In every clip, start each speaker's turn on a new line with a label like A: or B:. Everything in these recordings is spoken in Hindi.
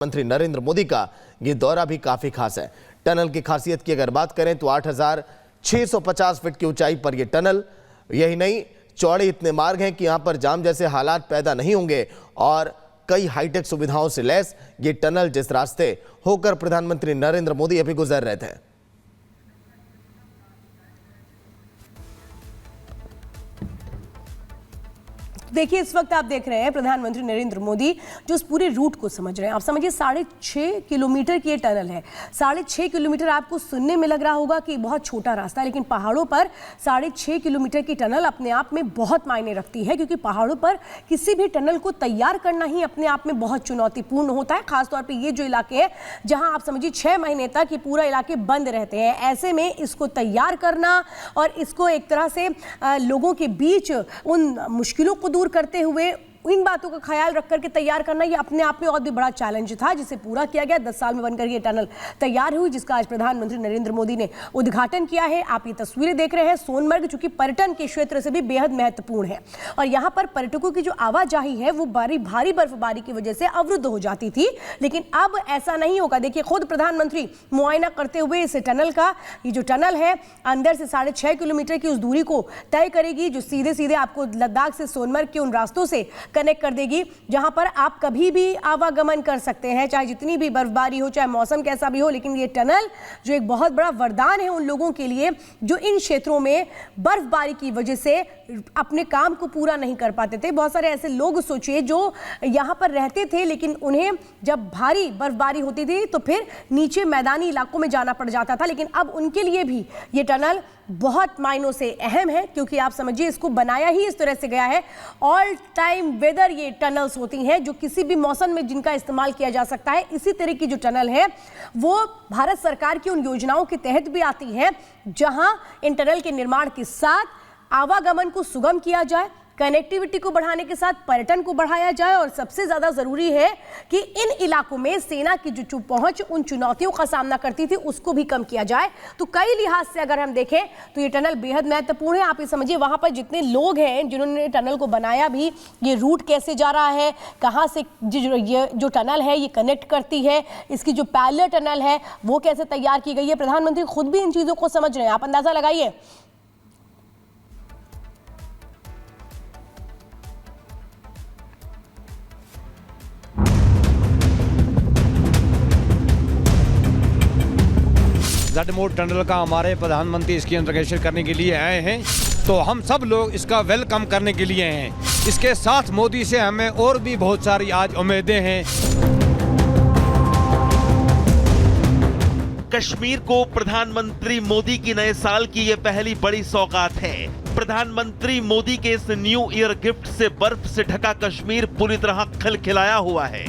A: मंत्री नरेंद्र मोदी का ये दौरा भी काफी खास है। टनल की खासियत की अगर बात करें तो 8,650 फीट की ऊंचाई पर यह टनल, यही नहीं चौड़े इतने मार्ग हैं कि यहां पर जाम जैसे हालात पैदा नहीं होंगे और कई हाईटेक सुविधाओं से लैस ये टनल जिस रास्ते होकर प्रधानमंत्री नरेंद्र मोदी अभी गुजर रहे थे।
B: देखिए, इस वक्त आप देख रहे हैं प्रधानमंत्री नरेंद्र मोदी जो उस पूरे रूट को समझ रहे हैं। आप समझिए 6.5 किलोमीटर की ये टनल है। 6.5 किलोमीटर आपको सुनने में लग रहा होगा कि बहुत छोटा रास्ता है, लेकिन पहाड़ों पर 6.5 किलोमीटर की टनल अपने आप में बहुत मायने रखती है, क्योंकि पहाड़ों पर किसी भी टनल को तैयार करना ही अपने आप में बहुत चुनौतीपूर्ण होता है। खासतौर पर ये जो इलाके हैं जहाँ आप समझिए 6 महीने तक ये पूरा इलाके बंद रहते हैं, ऐसे में इसको तैयार करना और इसको एक तरह से लोगों के बीच उन मुश्किलों को दूर करते हुए इन बातों का ख्याल रख करके तैयार करना, ये अपने आप में और भी बड़ा चैलेंज था, जिसे पूरा किया गया। 10 साल में बनकर ये टनल तैयार हुई, जिसका आज प्रधानमंत्री नरेंद्र मोदी ने उद्घाटन किया है। आप ये तस्वीरें देख रहे हैं सोनमर्ग, जो कि पर्यटन के क्षेत्र से भी बेहद महत्वपूर्ण है और यहाँ पर पर्यटकों की जो आवाजाही है वो भारी बर्फबारी की वजह से अवरुद्ध हो जाती थी, लेकिन अब ऐसा नहीं होगा। देखिए, खुद प्रधानमंत्री मुआयना करते हुए इस टनल का, ये जो टनल है अंदर से 6.5 किलोमीटर की उस दूरी को तय करेगी, जो सीधे सीधे आपको लद्दाख से सोनमर्ग के उन रास्तों से कनेक्ट कर देगी, जहां पर आप कभी भी आवागमन कर सकते हैं, चाहे जितनी भी बर्फबारी हो, चाहे मौसम कैसा भी हो। लेकिन ये टनल जो एक बहुत बड़ा वरदान है उन लोगों के लिए जो इन क्षेत्रों में बर्फबारी की वजह से अपने काम को पूरा नहीं कर पाते थे। बहुत सारे ऐसे लोग सोचिए जो यहां पर रहते थे, लेकिन उन्हें जब भारी बर्फबारी होती थी तो फिर नीचे मैदानी इलाकों में जाना पड़ जाता था, लेकिन अब उनके लिए भी ये टनल बहुत मायनों से अहम है, क्योंकि आप समझिए इसको बनाया ही इस तरह से गया है। ऑल टाइम वेदर ये टनल्स होती हैं जो किसी भी मौसम में जिनका इस्तेमाल किया जा सकता है। इसी तरह की जो टनल है वो भारत सरकार की उन योजनाओं के तहत भी आती है, जहां इन टनल के निर्माण के साथ आवागमन को सुगम किया जाए, कनेक्टिविटी को बढ़ाने के साथ पर्यटन को बढ़ाया जाए, और सबसे ज्यादा जरूरी है कि इन इलाकों में सेना की जो पहुंच उन चुनौतियों का सामना करती थी उसको भी कम किया जाए। तो कई लिहाज से अगर हम देखें तो ये टनल बेहद महत्वपूर्ण है। आप ये समझिए वहां पर जितने लोग हैं जिन्होंने टनल को बनाया भी, ये रूट कैसे जा रहा है, कहां से ये जो टनल है ये कनेक्ट करती है, इसकी जो पैरेलल टनल है वो कैसे तैयार की गई है, प्रधानमंत्री खुद भी इन चीजों को समझ रहे हैं। आप अंदाजा लगाइए।
C: जेड मोड टनल का हमारे प्रधानमंत्री इसकी इंट्रोगेशन करने के लिए आए हैं, तो हम सब लोग इसका वेलकम करने के लिए हैं। इसके साथ मोदी से हमें और भी बहुत सारी आज उम्मीदें हैं।
D: कश्मीर को प्रधानमंत्री मोदी की नए साल की ये पहली बड़ी सौगात है। प्रधानमंत्री मोदी के इस न्यू ईयर गिफ्ट से बर्फ से ढका कश्मीर पूरी तरह खिलखिलाया हुआ है।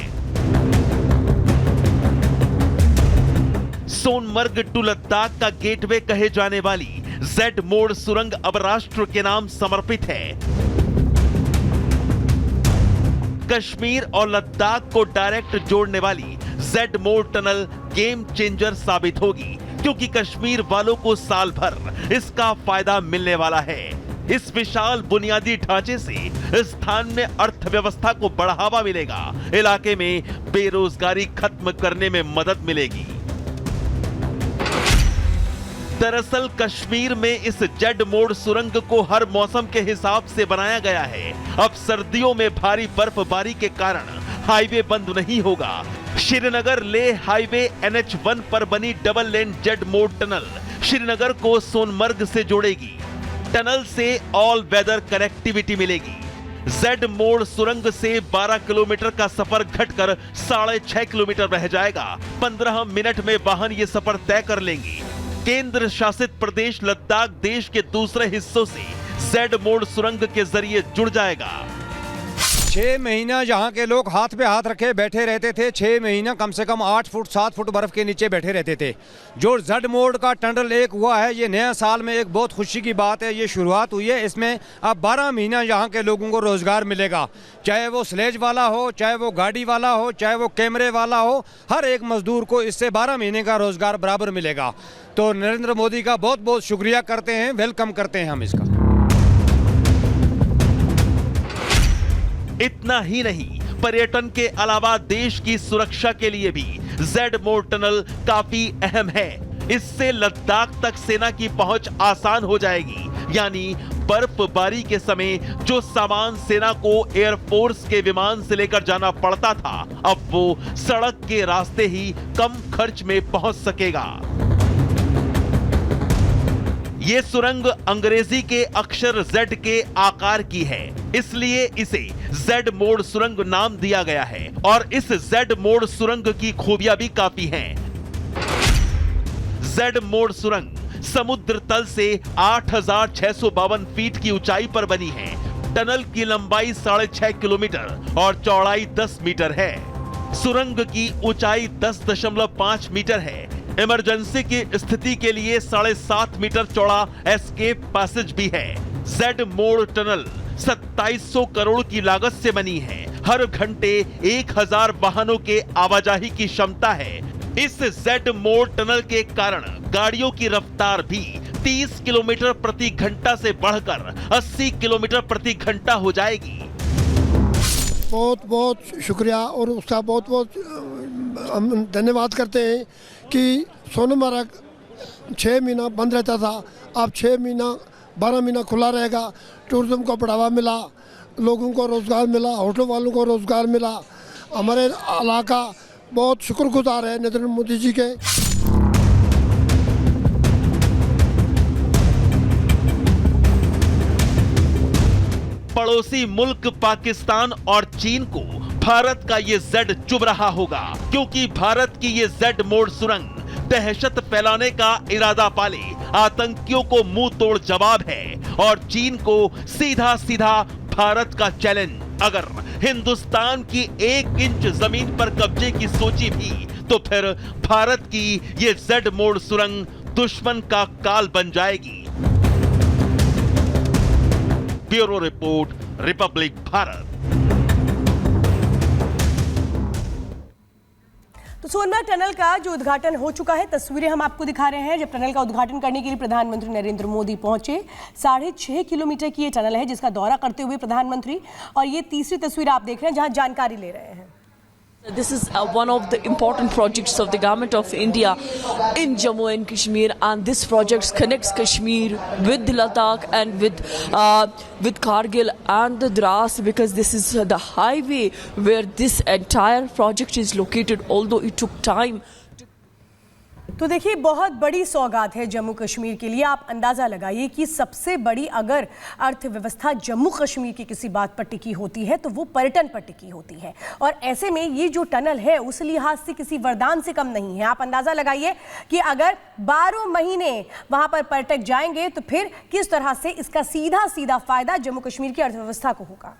D: सोनमर्ग टू लद्दाख का गेटवे कहे जाने वाली जेड मोड सुरंग अब राष्ट्र के नाम समर्पित है। कश्मीर और लद्दाख को डायरेक्ट जोड़ने वाली Z mode tunnel game changer साबित होगी, क्योंकि कश्मीर वालों को साल भर इसका फायदा मिलने वाला है। इस विशाल बुनियादी ढांचे से स्थान में अर्थव्यवस्था को बढ़ावा मिलेगा, इलाके में बेरोजगारी खत्म करने में मदद मिलेगी। दरअसल कश्मीर में इस जेड मोड सुरंग को हर मौसम के हिसाब से बनाया गया है। अब सर्दियों में भारी बर्फबारी के कारण हाईवे बंद नहीं होगा। श्रीनगर लेह हाईवे NH1 पर बनी double lane Z mode tunnel Srinagar को सोनमर्ग से जोड़ेगी। टनल से ऑल वेदर कनेक्टिविटी मिलेगी। जेड मोड सुरंग से 12 किलोमीटर का सफर घटकर 6.5 किलोमीटर रह जाएगा। 15 मिनट में वाहन ये सफर तय कर लेंगी। केंद्र शासित प्रदेश लद्दाख देश के दूसरे हिस्सों से जेड मोड सुरंग के जरिए जुड़ जाएगा।
C: 6 महीना जहाँ के लोग हाथ पे हाथ रखे बैठे रहते थे, 6 महीना कम से कम 8 फुट 7 फुट बर्फ के नीचे बैठे रहते थे। जो जेड मोड का टनल एक हुआ है, ये नया साल में एक बहुत खुशी की बात है। ये शुरुआत हुई है, इसमें अब 12 महीना यहाँ के लोगों को रोजगार मिलेगा, चाहे वो स्लेज वाला हो, चाहे वो गाड़ी वाला हो, चाहे वो कैमरे वाला हो, हर एक मजदूर को इससे 12 महीने का रोजगार बराबर मिलेगा। तो नरेंद्र मोदी का बहुत बहुत शुक्रिया करते हैं, वेलकम करते हैं हम इसका।
D: इतना ही नहीं, पर्यटन के अलावा देश की सुरक्षा के लिए भी जेड मोड़ टनल काफी अहम है। इससे लद्दाख तक सेना की पहुंच आसान हो जाएगी, यानी बर्फबारी के समय जो सामान सेना को एयरफोर्स के विमान से लेकर जाना पड़ता था, अब वो सड़क के रास्ते ही कम खर्च में पहुंच सकेगा। ये सुरंग अंग्रेजी के अक्षर Z के आकार की है, इसलिए इसे जेड मोड़ सुरंग नाम दिया गया है। और इस जेड मोड़ सुरंग की खूबियां भी काफी हैं। जेड मोड़ सुरंग समुद्र तल से 8,652 फीट की ऊंचाई पर बनी है। टनल की लंबाई 6.5 किलोमीटर और चौड़ाई 10 मीटर है। सुरंग की ऊंचाई 10.5 मीटर है। इमरजेंसी की स्थिति के लिए 7.5 मीटर चौड़ा एस्केप पैसेज भी है। जेड मोड़ टनल 2700 करोड़ की लागत से बनी है। हर घंटे 1000 वाहनों के आवाजाही की क्षमता है। इस जेड मोड़ टनल के कारण गाड़ियों की रफ्तार भी 30 किलोमीटर प्रति घंटा से बढ़कर 80 किलोमीटर प्रति घंटा हो जाएगी।
E: बहुत बहुत शुक्रिया और उसका बहुत बहुत हम धन्यवाद करते हैं कि सोनमर्ग 6 महीना बंद रहता था, अब 6 महीना 12 महीना खुला रहेगा। टूरिज्म को बढ़ावा मिला, लोगों को रोजगार मिला, होटल वालों को रोजगार मिला। हमारे इलाका बहुत शुक्रगुजार है नरेंद्र मोदी जी के।
D: पड़ोसी मुल्क पाकिस्तान और चीन को भारत का ये जेड चुभ रहा होगा, क्योंकि भारत की ये जेड मोड़ सुरंग दहशत फैलाने का इरादा पाले आतंकियों को मुंह तोड़ जवाब है और चीन को सीधा सीधा भारत का चैलेंज। अगर हिंदुस्तान की 1 इंच जमीन पर कब्जे की सोची भी तो फिर भारत की ये जेड मोड़ सुरंग दुश्मन का काल बन जाएगी। Bureau report, Republic Bharat.
B: तो सोनमर्ग टनल का जो उद्घाटन हो चुका है, तस्वीरें हम आपको दिखा रहे हैं। जब टनल का उद्घाटन करने के लिए प्रधानमंत्री नरेंद्र मोदी पहुंचे, 6.5 किलोमीटर की ये टनल है जिसका दौरा करते हुए प्रधानमंत्री, और ये तीसरी तस्वीर आप देख रहे हैं जहां जानकारी ले रहे हैं।
F: This is one of the important projects of the government of India in Jammu and Kashmir, and this project connects Kashmir with Ladakh and with Kargil and the Dras, because this is the highway where this entire project is located, although it took time.
B: तो देखिए, बहुत बड़ी सौगात है जम्मू कश्मीर के लिए। आप अंदाज़ा लगाइए कि सबसे बड़ी अगर अर्थव्यवस्था जम्मू कश्मीर की किसी बात पर टिकी होती है तो वो पर्यटन पर टिकी होती है, और ऐसे में ये जो टनल है उस लिहाज से किसी वरदान से कम नहीं है। आप अंदाज़ा लगाइए कि अगर 12 महीने वहाँ पर पर्यटक जाएंगे तो फिर किस तरह से इसका सीधा सीधा फायदा जम्मू कश्मीर की अर्थव्यवस्था को होगा।